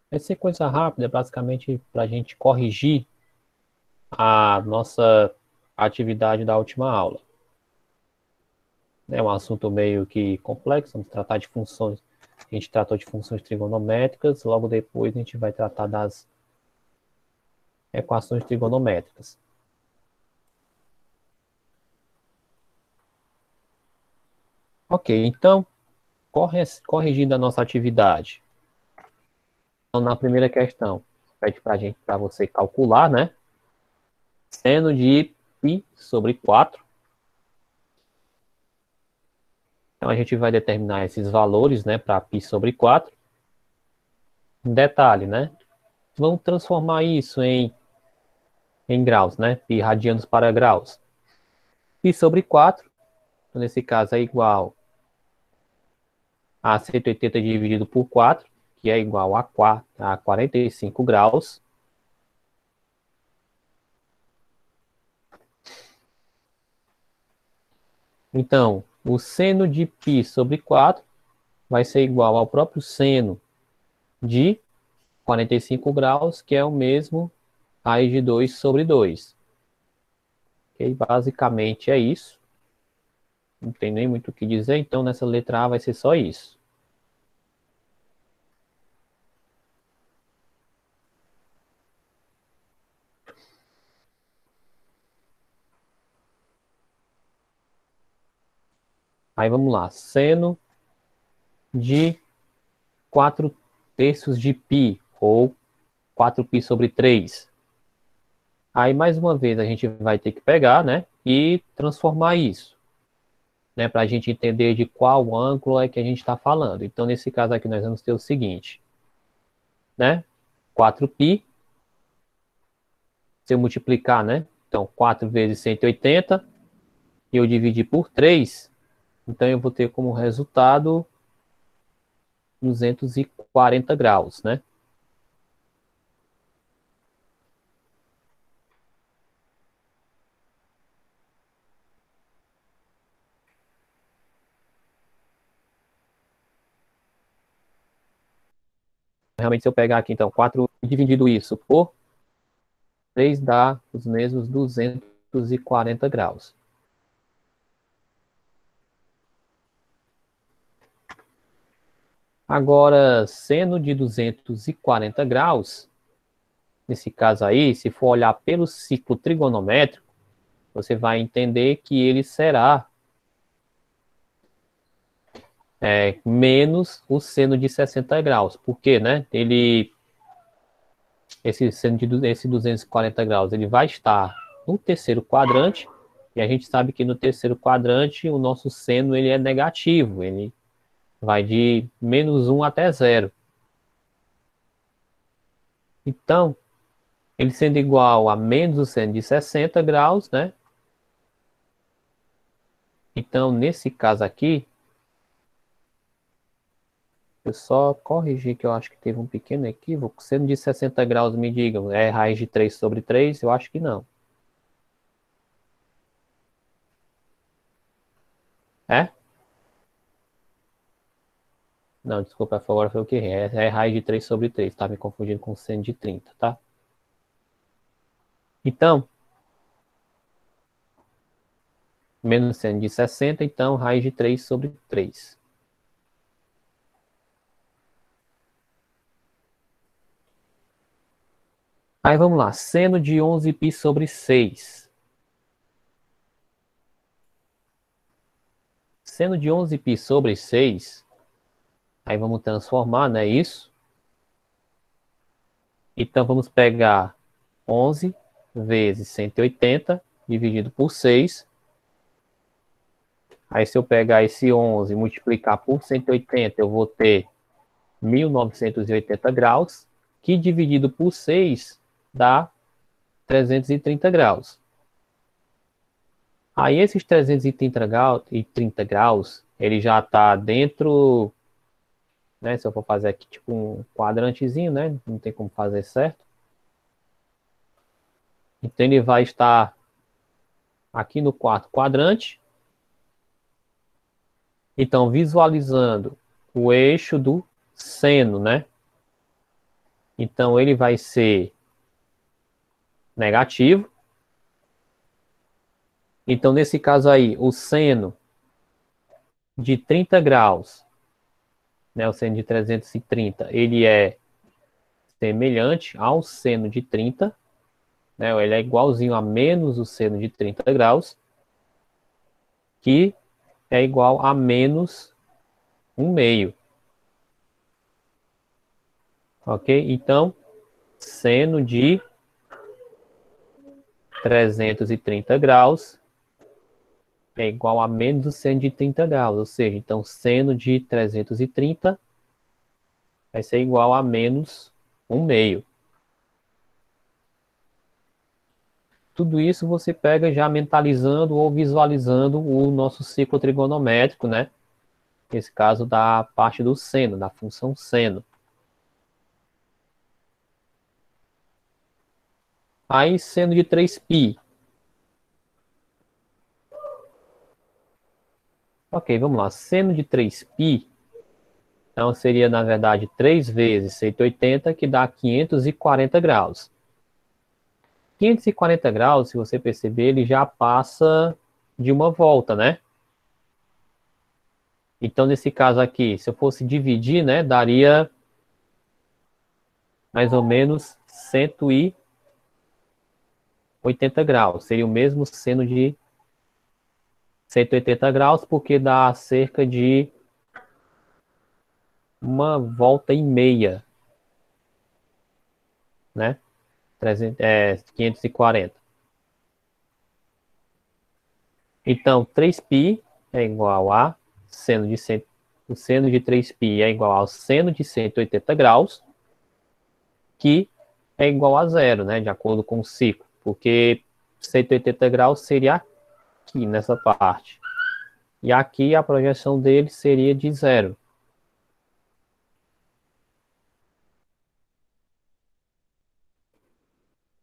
Vai ser coisa rápida, basicamente, para a gente corrigir a nossa atividade da última aula. É um assunto meio que complexo, vamos tratar de funções. A gente tratou de funções trigonométricas, logo depois a gente vai tratar das equações trigonométricas. Ok, então, corrigindo a nossa atividade. Então, na primeira questão, pede para você calcular, né? Seno de π sobre 4. Então, a gente vai determinar esses valores, né, para π sobre 4. Um detalhe, né? Vamos transformar isso em graus, né? Π radianos para graus. Π sobre 4, nesse caso, é igual a 180 dividido por 4, que é igual a 45 graus. Então, o seno de π sobre 4 vai ser igual ao próprio seno de 45 graus, que é o mesmo raiz de 2 sobre 2. Okay? Basicamente é isso. Não tem nem muito o que dizer, então nessa letra A vai ser só isso. Aí vamos lá. Seno de 4 terços de π, ou 4π sobre 3. Aí, mais uma vez, a gente vai ter que pegar, né, e transformar isso, né, para a gente entender de qual ângulo é que a gente está falando. Então, nesse caso aqui, nós vamos ter o seguinte, né, 4π, se eu multiplicar, né, então 4 vezes 180, e eu dividir por 3, então eu vou ter como resultado 240 graus, né. Realmente, se eu pegar aqui, então, 4 dividido isso por 3 dá os mesmos 240 graus. Agora, seno de 240 graus, nesse caso aí, se for olhar pelo ciclo trigonométrico, você vai entender que ele será menos o seno de 60 graus. Por quê, né? Esse 240 graus, ele vai estar no terceiro quadrante, e a gente sabe que no terceiro quadrante o nosso seno ele é negativo, ele vai de -1 até 0. Então, ele sendo igual a menos o seno de 60 graus, né? Então, nesse caso aqui, eu só corrigi que eu acho que teve um pequeno equívoco. Seno de 60 graus, me digam, é raiz de 3 sobre 3? Eu acho que não. É? Não, desculpa, agora foi o que errei. É raiz de 3 sobre 3. Tá me confundindo com seno de 30, tá? Então, menos seno de 60, então raiz de 3 sobre 3. Aí vamos lá, seno de 11π sobre 6. Seno de 11π sobre 6, aí vamos transformar, né, isso? Então vamos pegar 11 vezes 180 dividido por 6. Aí se eu pegar esse 11 e multiplicar por 180, eu vou ter 1980 graus, que dividido por 6 dá 330 graus. Aí esses 330 graus, ele já está dentro, né? Se eu for fazer aqui tipo um quadrantezinho, né? Não tem como fazer certo. Então ele vai estar aqui no quarto quadrante. Então, visualizando o eixo do seno, né? Então, ele vai ser negativo. Então, nesse caso aí, o seno de 30 graus, né, o seno de 330, ele é semelhante ao seno de 30, né, ele é igualzinho a menos o seno de 30 graus, que é igual a menos 1/2. Ok? Então, seno de 330 graus é igual a menos o seno de 30 graus. Ou seja, então, seno de 330 vai ser igual a menos 1/2. Tudo isso você pega já mentalizando ou visualizando o nosso ciclo trigonométrico, né? Nesse caso, da parte do seno, da função seno. Aí, seno de 3π. Ok, vamos lá. Seno de 3π, então seria, na verdade, 3 vezes 180, que dá 540 graus. 540 graus, se você perceber, ele já passa de uma volta, né? Então, nesse caso aqui, se eu fosse dividir, né, daria mais ou menos 180 graus. Seria o mesmo seno de 180 graus, porque dá cerca de uma volta e meia, né? 540. Então, 3π é igual a seno de 100, o seno de 3π é igual ao seno de 180 graus, que é igual a zero, né? De acordo com o ciclo, porque 180 graus seria aqui, nessa parte. E aqui a projeção dele seria de zero.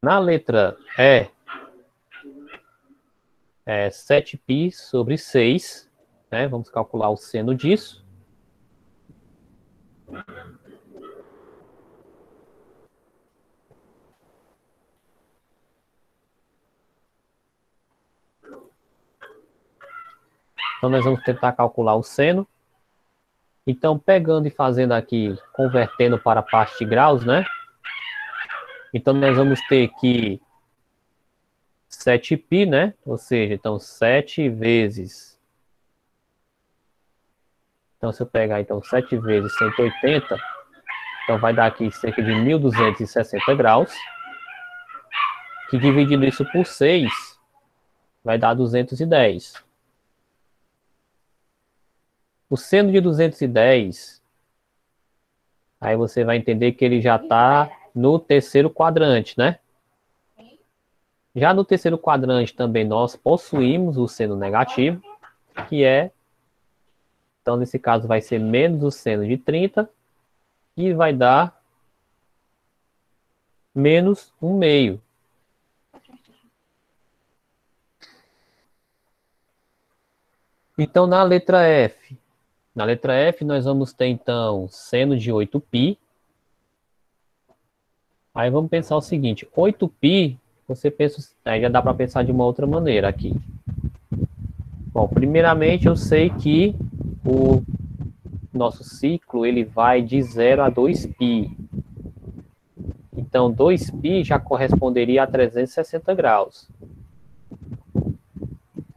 Na letra E, é 7π sobre 6, né? Vamos calcular o seno disso. Então, nós vamos tentar calcular o seno. Então, pegando e fazendo aqui, convertendo para a parte de graus, né? Então, nós vamos ter que 7π, né? Ou seja, então, 7 vezes... Então, se eu pegar, então, 7 vezes 180, então vai dar aqui cerca de 1.260 graus, que dividindo isso por 6, vai dar 210. O seno de 210, aí você vai entender que ele já está no terceiro quadrante, né? Já no terceiro quadrante também nós possuímos o seno negativo, que é, então nesse caso vai ser menos o seno de 30, e vai dar menos 1/2. Então na letra F nós vamos ter então seno de 8π. Aí vamos pensar o seguinte, 8π, você pensa, aí já dá para pensar de uma outra maneira aqui. Bom, primeiramente eu sei que o nosso ciclo ele vai de 0 a 2π. Então 2π já corresponderia a 360 graus.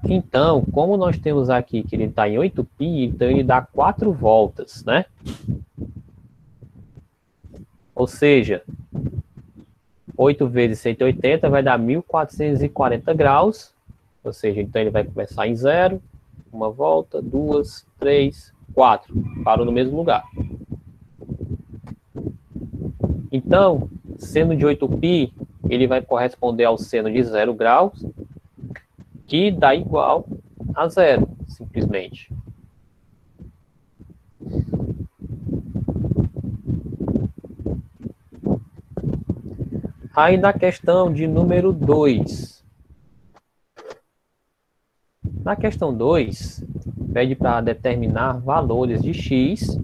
Então, como nós temos aqui que ele está em 8π, então ele dá 4 voltas, né? Ou seja, 8 vezes 180 vai dar 1.440 graus. Ou seja, então ele vai começar em 0, uma volta, 2, 3, 4. Parou no mesmo lugar. Então, seno de 8π, ele vai corresponder ao seno de 0 graus, que dá igual a 0, simplesmente. Aí na questão de número 2. Na questão 2, pede para determinar valores de x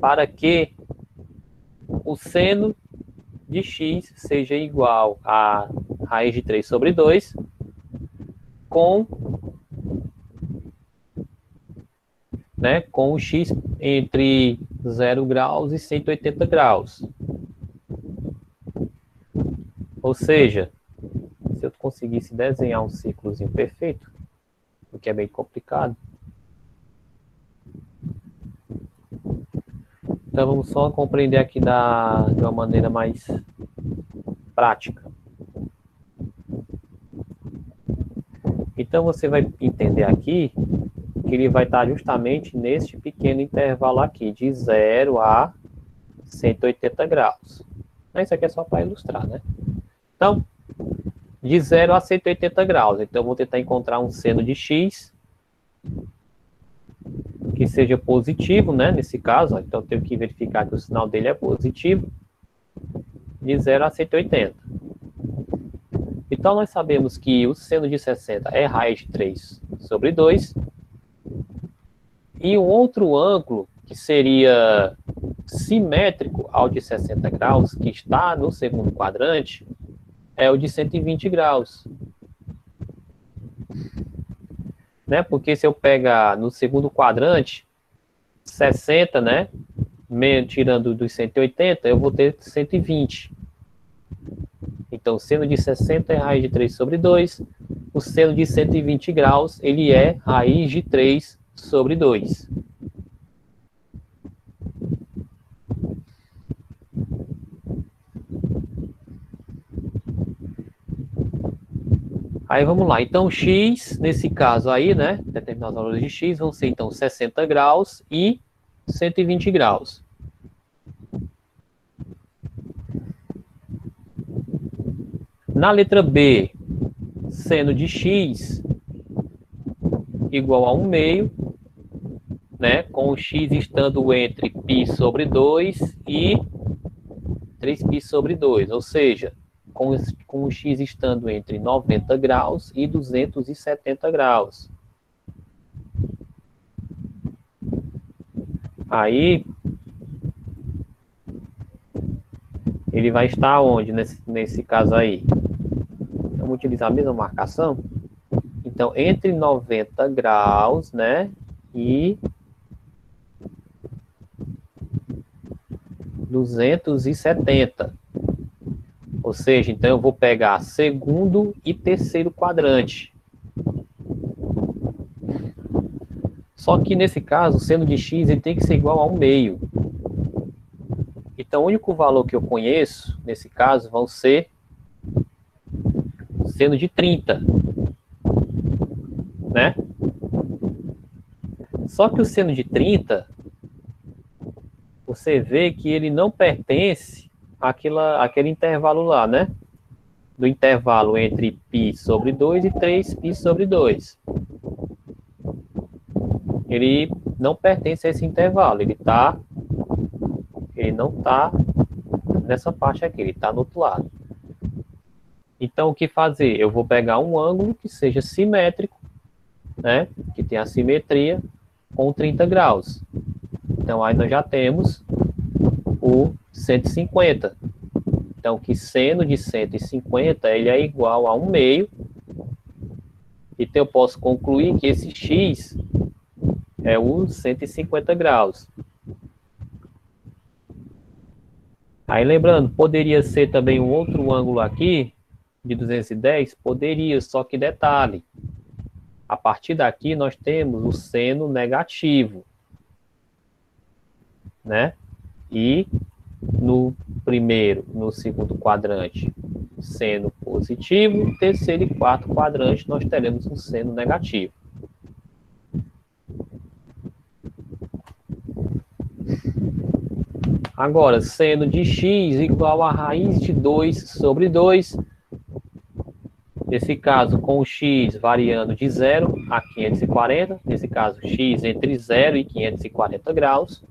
para que o seno de x seja igual a raiz de 3 sobre 2 com o x entre 0 graus e 180 graus. Ou seja, se eu conseguisse desenhar um círculozinho perfeito, o que é bem complicado. Então vamos só compreender aqui de uma maneira mais prática. Então você vai entender aqui que ele vai estar justamente neste pequeno intervalo aqui, de 0 a 180 graus. Isso aqui é só para ilustrar, né? Então, de 0 a 180 graus. Então, eu vou tentar encontrar um seno de x que seja positivo, né? Nesse caso, ó. Então, eu tenho que verificar que o sinal dele é positivo, de 0 a 180. Então, nós sabemos que o seno de 60 é raiz de 3 sobre 2. E um outro ângulo que seria simétrico ao de 60 graus, que está no segundo quadrante, é o de 120 graus. Né? Porque se eu pegar no segundo quadrante, 60, né? Tirando dos 180, eu vou ter 120. Então, o seno de 60 é raiz de 3 sobre 2. O seno de 120 graus, ele é raiz de 3 sobre 2. Aí vamos lá. Então, x, nesse caso aí, né? Determinados valores de x vão ser, então, 60 graus e 120 graus. Na letra B, seno de x igual a 1 meio, né? Com o x estando entre π sobre 2 e 3π sobre 2. Ou seja, com o x estando entre 90 graus e 270 graus. Aí, ele vai estar onde nesse caso aí? Vamos utilizar a mesma marcação? Então, entre 90 graus, né, e 270. Ou seja, então eu vou pegar segundo e terceiro quadrante. Só que nesse caso, o seno de x ele tem que ser igual a 1 meio. Então, o único valor que eu conheço, nesse caso, vão ser seno de 30. Né? Só que o seno de 30, você vê que ele não pertence àquele intervalo lá, né? Do intervalo entre π sobre 2 e 3π sobre 2. Ele não pertence a esse intervalo, ele não está nessa parte aqui, ele está no outro lado. Então, o que fazer? Eu vou pegar um ângulo que seja simétrico, né? Que tenha a simetria com 30 graus. Então, aí nós já temos o 150. Então, que seno de 150 ele é igual a 1 meio. Então, eu posso concluir que esse x é o 150 graus. Aí, lembrando, poderia ser também um outro ângulo aqui, de 210? Poderia, só que detalhe. A partir daqui, nós temos o seno negativo. Né? E no segundo quadrante, seno positivo. Terceiro e quarto quadrante, nós teremos um seno negativo. Agora, seno de x igual a raiz de 2 sobre 2. Nesse caso, com o x variando de 0 a 540. Nesse caso, x entre 0 e 540 graus.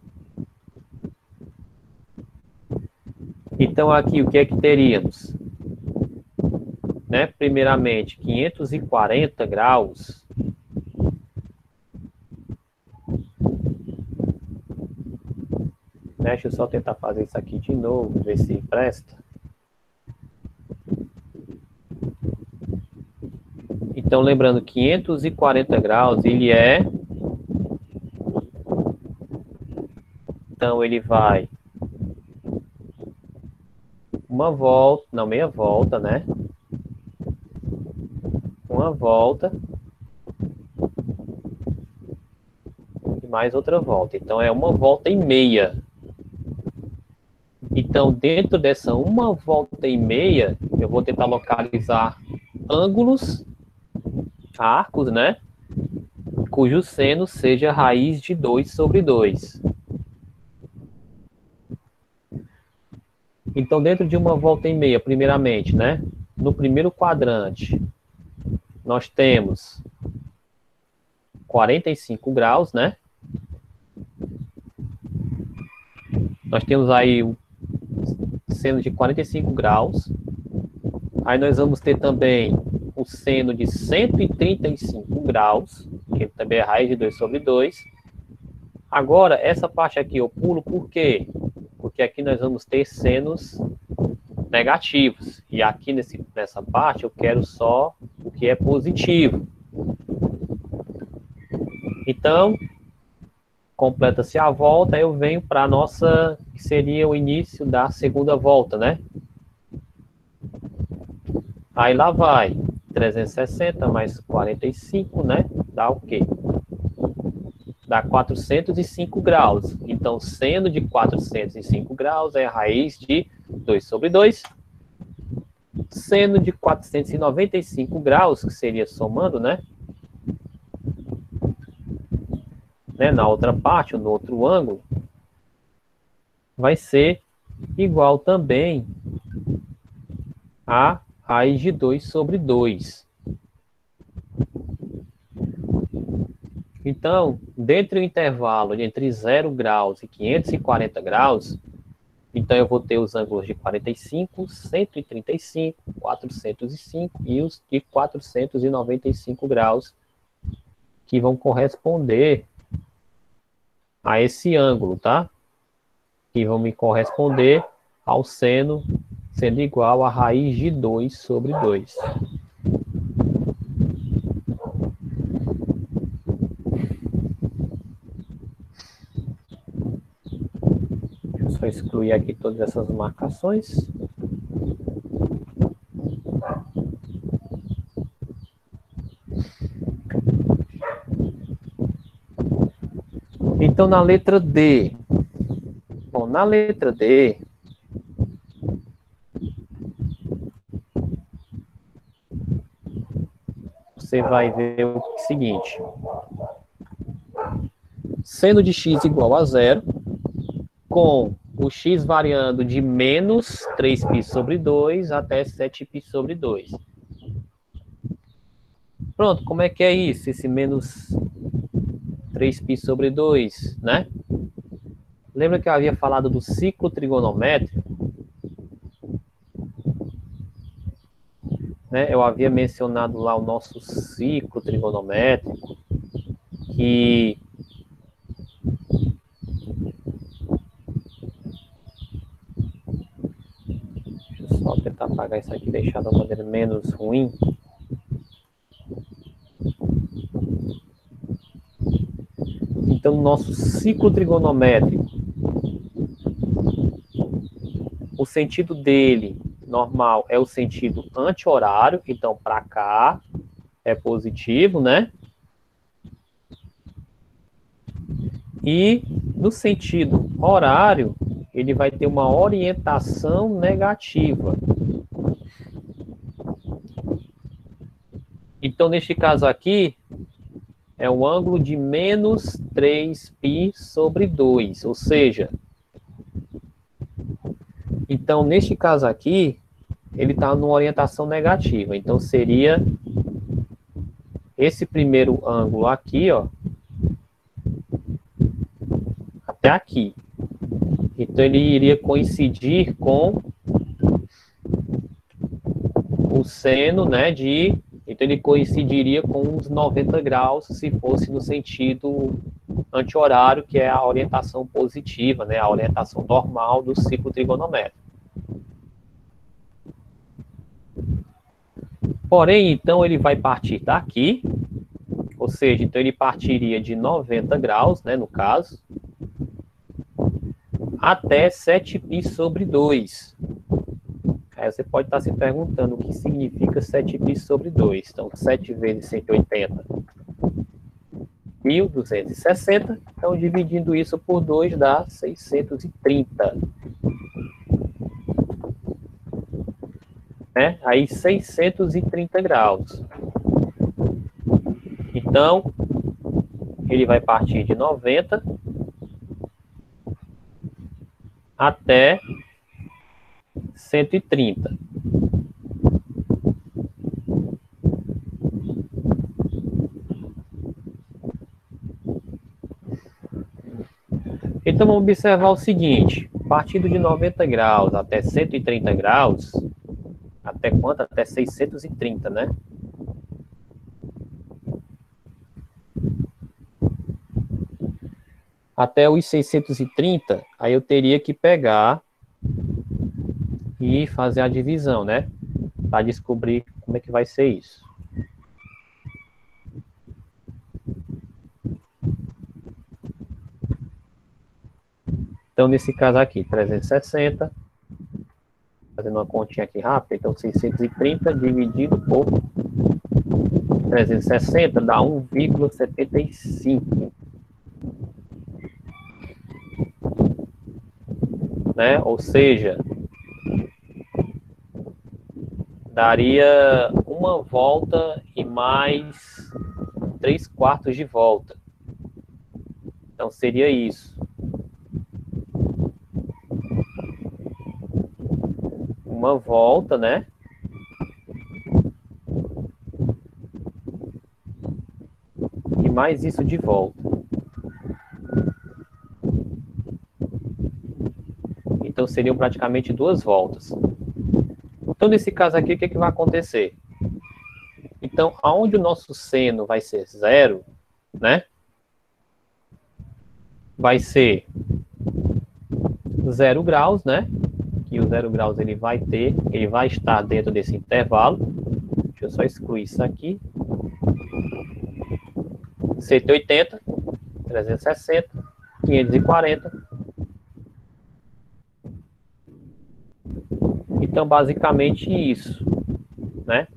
Então, aqui, o que é que teríamos? Né? Primeiramente, 540 graus. Né? Deixa eu só tentar fazer isso aqui de novo, ver se presta. Então, lembrando, 540 graus, ele é... Então, ele vai... Uma volta, não, meia volta, né? Uma volta. E mais outra volta. Então, é uma volta e meia. Então, dentro dessa uma volta e meia, eu vou tentar localizar ângulos, arcos, né? Cujo seno seja raiz de 2 sobre 2. Então, dentro de uma volta e meia, primeiramente, né? No primeiro quadrante, nós temos 45 graus, né? Nós temos aí o seno de 45 graus. Aí nós vamos ter também o seno de 135 graus, que também é raiz de 2 sobre 2. Agora, essa parte aqui eu pulo por quê? Porque aqui nós vamos ter senos negativos. E aqui nessa parte eu quero só o que é positivo. Então, completa-se a volta, eu venho para a nossa, que seria o início da segunda volta, né? Aí lá vai, 360 mais 45, né? Dá o quê? Dá 405 graus. Então, seno de 405 graus é a raiz de 2 sobre 2. Seno de 495 graus, que seria somando, né? Na outra parte, ou no outro ângulo, vai ser igual também a raiz de 2 sobre 2. Então, dentro do intervalo entre 0 graus e 540 graus, então eu vou ter os ângulos de 45, 135, 405 e os de 495 graus, que vão corresponder a esse ângulo, tá? Que vão me corresponder ao seno sendo igual a raiz de 2 sobre 2. Deixa eu só excluir aqui todas essas marcações. Então, na letra D. Bom, na letra D, você vai ver o seguinte. Seno de x igual a 0, com o x variando de menos 3π sobre 2 até 7π sobre 2. Pronto, como é que é isso? Esse menos 3π sobre 2, né? Lembra que eu havia falado do ciclo trigonométrico? Né? Eu havia mencionado lá o nosso ciclo trigonométrico, que deixa eu só tentar apagar isso aqui e deixar de uma maneira menos ruim. Então, no nosso ciclo trigonométrico, o sentido dele, normal, é o sentido anti-horário. Então, para cá é positivo, né? E no sentido horário, ele vai ter uma orientação negativa. Então, neste caso aqui, é um ângulo de menos 3π sobre 2, ou seja, então, neste caso aqui, ele está numa orientação negativa. Então, seria esse primeiro ângulo aqui, ó, até aqui. Então, ele iria coincidir com o seno, né, de... Então, ele coincidiria com uns 90 graus se fosse no sentido anti-horário, que é a orientação positiva, né, a orientação normal do ciclo trigonométrico. Porém, então, ele vai partir daqui, ou seja, então ele partiria de 90 graus, né, no caso, até 7π sobre 2. Aí você pode estar se perguntando o que significa 7π sobre 2. Então, 7 vezes 180, 1.260. Então, dividindo isso por 2 dá 630. Né? Aí, 630 graus. Então, ele vai partir de 90 até 130. Então, vamos observar o seguinte. Partindo de 90 graus até 130 graus, até quanto? Até 630, né? Até os 630, aí eu teria que pegar e fazer a divisão, né? Para descobrir como é que vai ser isso. Então, nesse caso aqui, 360, fazendo uma continha aqui rápida, então 630 dividido por 360 dá 1,75. Né? Ou seja, daria uma volta e mais 3/4 de volta. Então, seria isso. Uma volta, né? E mais isso de volta. Então, seriam praticamente 2 voltas. Então, nesse caso aqui, o que vai acontecer? Então, aonde o nosso seno vai ser 0, né? Vai ser 0 graus, né? Que o 0 graus ele vai estar dentro desse intervalo. Deixa eu só excluir isso aqui. 180, 360, 540. Então, basicamente isso, né?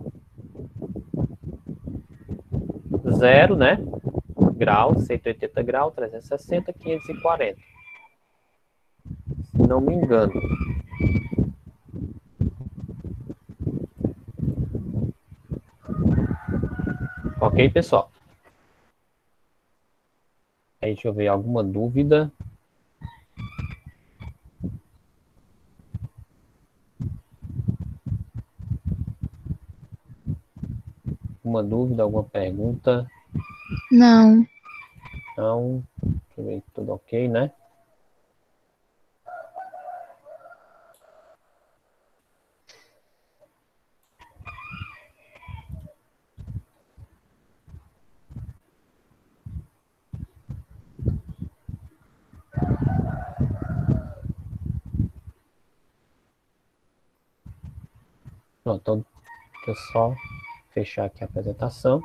0, né? Graus, 180 graus, 360, 540. Se não me engano. Ok, pessoal? Aí, deixa eu ver alguma dúvida. Alguma dúvida, alguma pergunta? Não. Não. Deixa eu ver, tudo ok, né? Pronto, então, deixa eu só fechar aqui a apresentação.